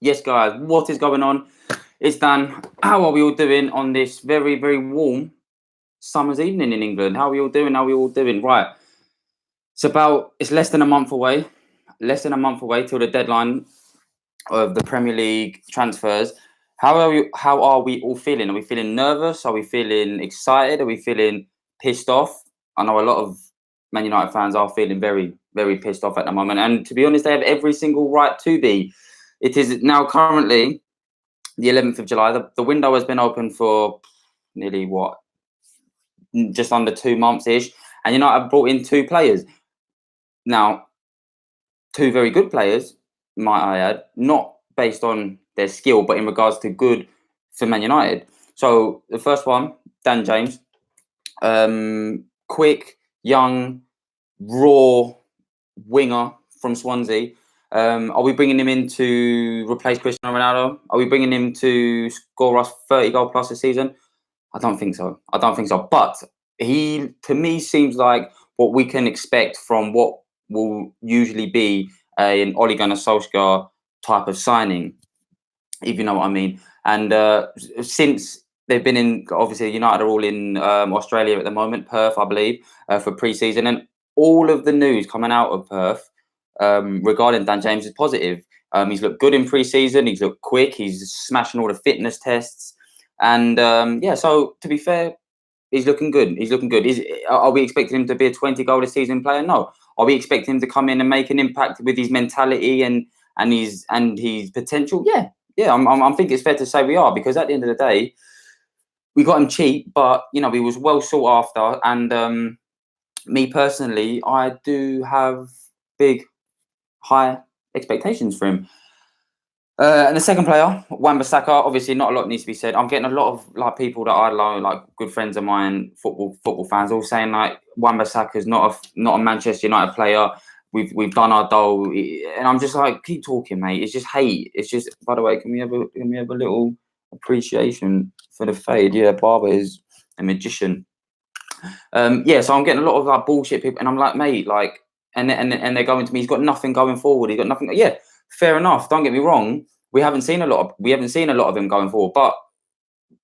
Yes, guys, what is going on? It's Dan. How are we all doing on this very, very warm summer's evening in England? How are we all doing? How are we all doing? Right. It's less than a month away. Less than a month away till the deadline of the Premier League transfers. How are we all feeling? Are we feeling nervous? Are we feeling excited? Are we feeling pissed off? I know a lot of Man United fans are feeling very, very pissed off at the moment. And to be honest, they have every single right to be. It is now currently the 11th of July. The window has been open for nearly just under 2 months ish. And United have brought in two players. Now, two very good players, might I add, not based on their skill, but in regards to good for Man United. So the first one, Dan James, quick, young, raw winger from Swansea. Are we bringing him in to replace Cristiano Ronaldo? Are we bringing him to score us 30 goal plus a season? I don't think so. But he, to me, seems like what we can expect from what will usually be an Ole Gunnar Solskjaer type of signing, if you know what I mean. And since they've been in, obviously, United are all in Australia at the moment, Perth, I believe, for pre-season. And all of the news coming out of Perth regarding Dan James is positive. He's looked good in pre-season. He's looked quick. He's smashing all the fitness tests. And so to be fair, he's looking good. Are we expecting him to be a 20 goal a season player? No. Are we expecting him to come in and make an impact with his mentality and his potential? Yeah. I think it's fair to say we are, because at the end of the day, we got him cheap, but he was well sought after. And me personally, I do have big, high expectations for him. And the second player, Wan-Bissaka, obviously not a lot needs to be said. I'm getting a lot of people that I know, like good friends of mine, football fans, all saying like Wan-Bissaka is not a Manchester United player. We've done our dole, and I'm just like, keep talking, mate. It's just hate. It's just. By the way, can we have a little appreciation for the fade? Yeah, Barber is a magician. So I'm getting a lot of like bullshit people, and I'm like, mate, like, and they're going to me. He's got nothing going forward. He's got nothing. Yeah, fair enough. Don't get me wrong. We haven't seen a lot of him going forward, but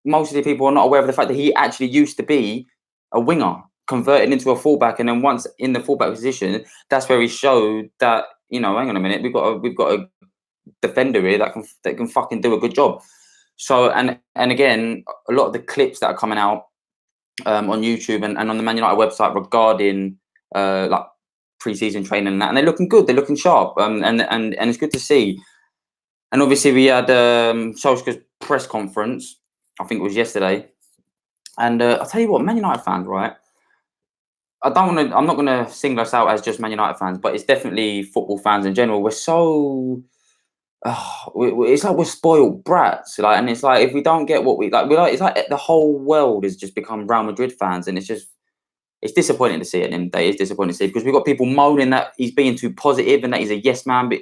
most of the people are not aware of the fact that he actually used to be a winger, converted into a fullback, and then once in the fullback position, that's where he showed that, hang on a minute, we've got a defender here that can fucking do a good job. So and again, a lot of the clips that are coming out on YouTube and on the Man United website regarding like pre-season training and that, and they're looking good, they're looking sharp, and it's good to see. And obviously we had Solskjaer's press conference, I think it was yesterday, and I'll tell you what, Man United fans, right? I'm not gonna single us out as just Man United fans, but it's definitely football fans in general. We're so it's like we're spoiled brats, like, and it's like if we don't get what we like, it's like the whole world has just become Real Madrid fans, and it's disappointing to see it. In the day, it's disappointing to see, because we've got people moaning that he's being too positive and that he's a yes man. But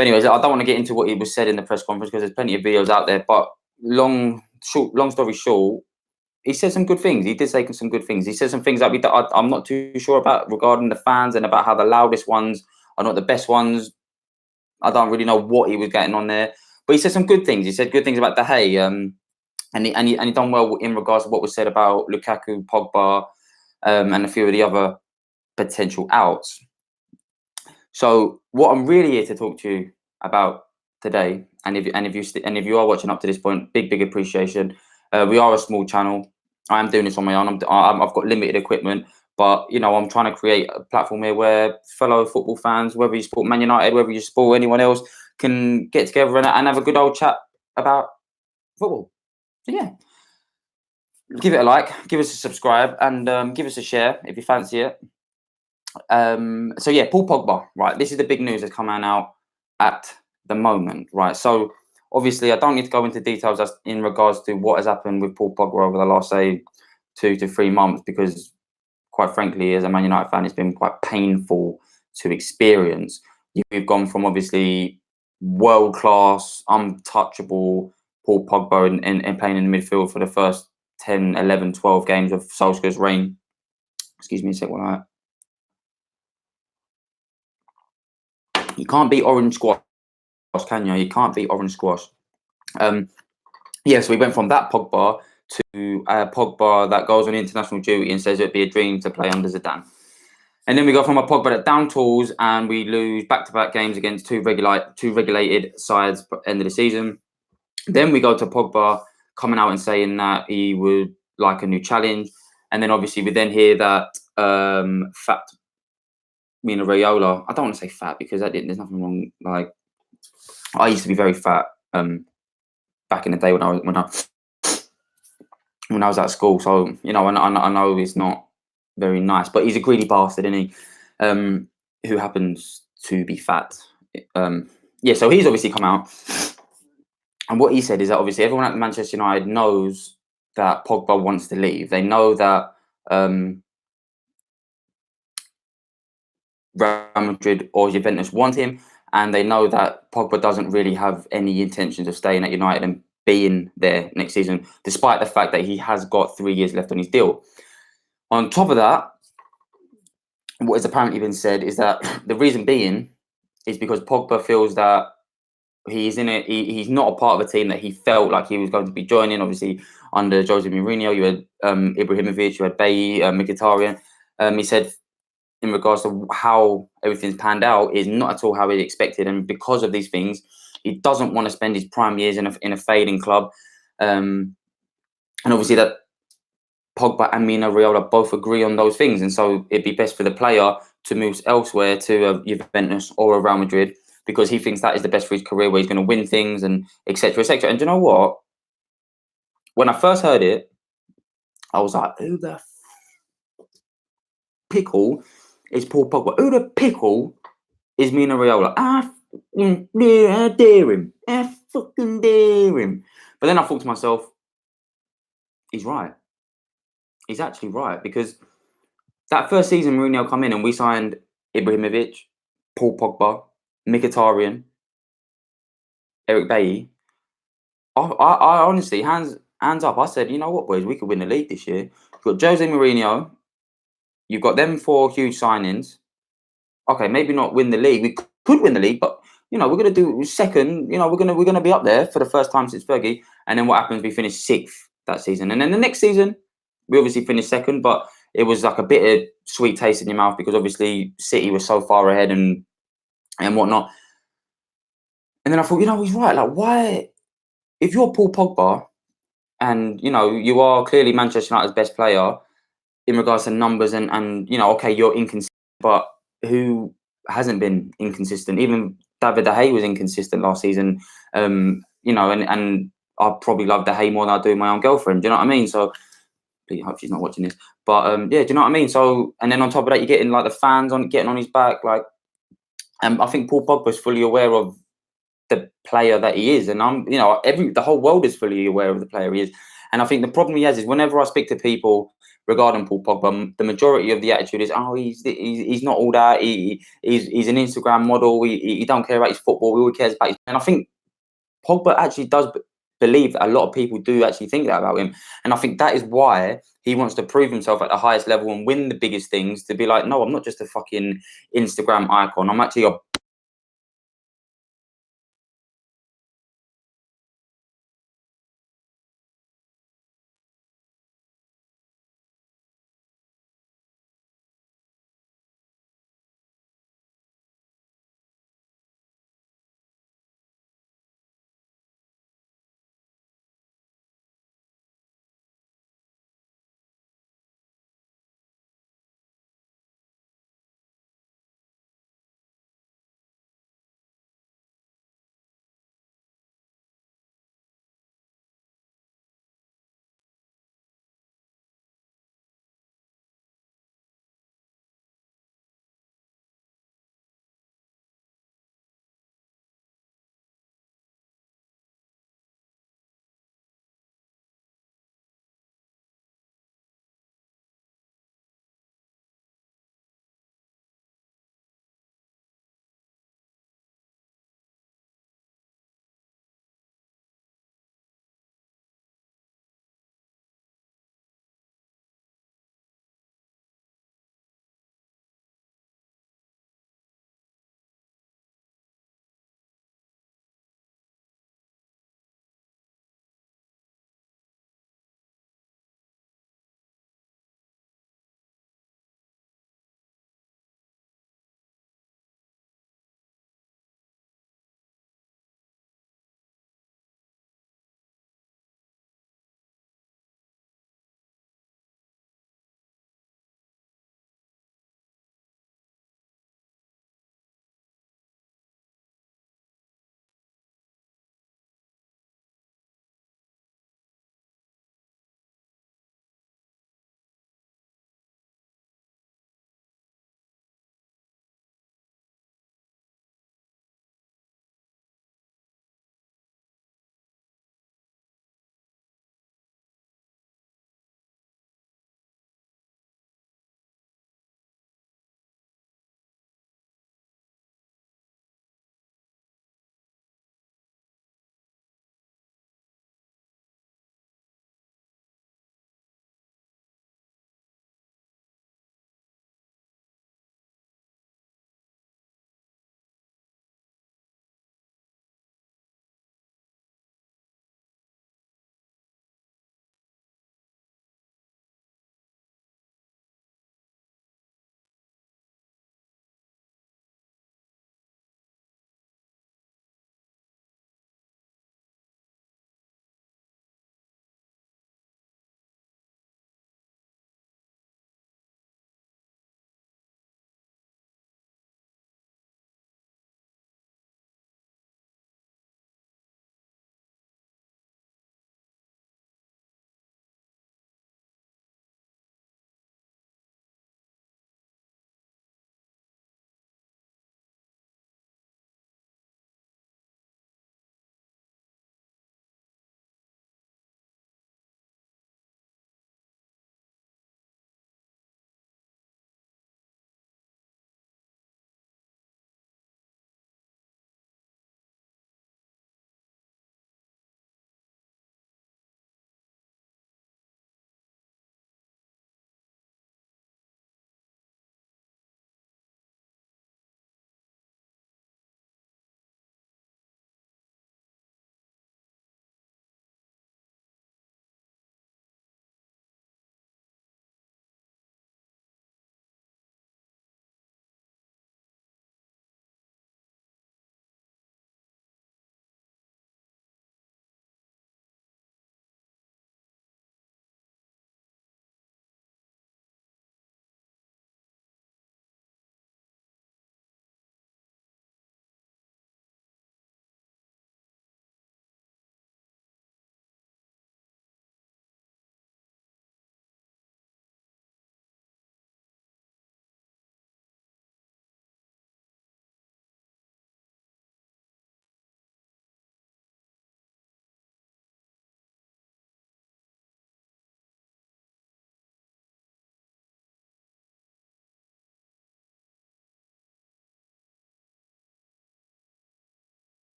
anyways, I don't want to get into what he was said in the press conference, because there's plenty of videos out there. But long story short, he said some good things. He did say some good things. He said some things that I'm not too sure about regarding the fans, and about how the loudest ones are not the best ones. I don't really know what he was getting on there, but he said some good things. He said good things about De Gea, and he done well in regards to what was said about Lukaku, Pogba, and a few of the other potential outs. So what I'm really here to talk to you about today, and if you are watching up to this point, big appreciation. We are a small channel. I am doing this on my own. I've got limited equipment, but I'm trying to create a platform here where fellow football fans, whether you support Man United, whether you support anyone else, can get together and have a good old chat about football. So yeah, give it a like, give us a subscribe, and give us a share if you fancy it. So yeah, Paul Pogba, right? This is the big news that's coming out at the moment, right? So obviously, I don't need to go into details in regards to what has happened with Paul Pogba over the last, say, 2 to 3 months, because quite frankly, as a Man United fan, it's been quite painful to experience. You've gone from obviously world-class, untouchable Paul Pogba and playing in the midfield for the first 10, 11, 12 games of Solskjaer's reign. Excuse me a second. You can't beat orange squash can you? You can't beat orange squash. So we went from that Pogba to Pogba that goes on international duty and says it'd be a dream to play under Zidane. And then we go from a Pogba that down tools and we lose back-to-back games against two regulated sides at the end of the season. Then we go to Pogba coming out and saying that he would like a new challenge. And then obviously we then hear that fat Mina Raiola, I don't want to say fat because there's nothing wrong. Like, I used to be very fat back in the day when I was at school. So, you know, I know it's not very nice, but he's a greedy bastard, isn't he? Who happens to be fat. So he's obviously come out. And what he said is that obviously everyone at Manchester United knows that Pogba wants to leave. They know that Real Madrid or Juventus want him, and they know that Pogba doesn't really have any intentions of staying at United and being there next season, despite the fact that he has got 3 years left on his deal. On top of that, what has apparently been said is that the reason being is because Pogba feels that he's he's not a part of a team that he felt like he was going to be joining. Obviously, under Jose Mourinho, you had Ibrahimovic, you had Bailly, Mkhitaryan. He said, in regards to how everything's panned out, is not at all how he expected, and because of these things, he doesn't want to spend his prime years in a fading club. And obviously, that Pogba and Mina Raiola both agree on those things, and so it'd be best for the player to move elsewhere to Juventus or a Real Madrid, because he thinks that is the best for his career, where he's going to win things and etc. etc. And do you know what? When I first heard it, I was like, "Who the pickle is Paul Pogba? Who the pickle is Mina Raiola? I dare him. I fucking dare him." But then I thought to myself, he's right. He's actually right, because that first season Mourinho come in and we signed Ibrahimovic, Paul Pogba, Mkhitaryan, Eric Bailly. I honestly, hands up, I said, you know what, boys, we could win the league this year. You've got Jose Mourinho, you've got them 4 huge signings. Okay, maybe not win the league. We could win the league, but you know, we're gonna do second. You know, we're gonna be up there for the first time since Fergie. And then what happens? We finish 6th that season, and then the next season we obviously finished 2nd, but it was like a bit of sweet taste in your mouth because obviously City was so far ahead and whatnot. And then I thought, you know, he's right. Like, why? If you're Paul Pogba and, you know, you are clearly Manchester United's best player in regards to numbers and you know, okay, you're inconsistent, but who hasn't been inconsistent? Even David De Gea was inconsistent last season, you know, and I probably love De Gea more than I do my own girlfriend. Do you know what I mean? So, I hope she's not watching this. But, yeah, do you know what I mean? So, and then on top of that, you're getting, like, the fans getting on his back. Like, I think Paul Pogba is fully aware of the player that he is, and you know, the whole world is fully aware of the player he is. And I think the problem he has is whenever I speak to people regarding Paul Pogba, the majority of the attitude is, oh, he's not all that. He's an Instagram model. He don't care about his football. He all cares about his. And I think Pogba actually does believe that a lot of people do actually think that about him, and I think that is why he wants to prove himself at the highest level and win the biggest things. To be like, no, I'm not just a fucking Instagram icon. I'm actually a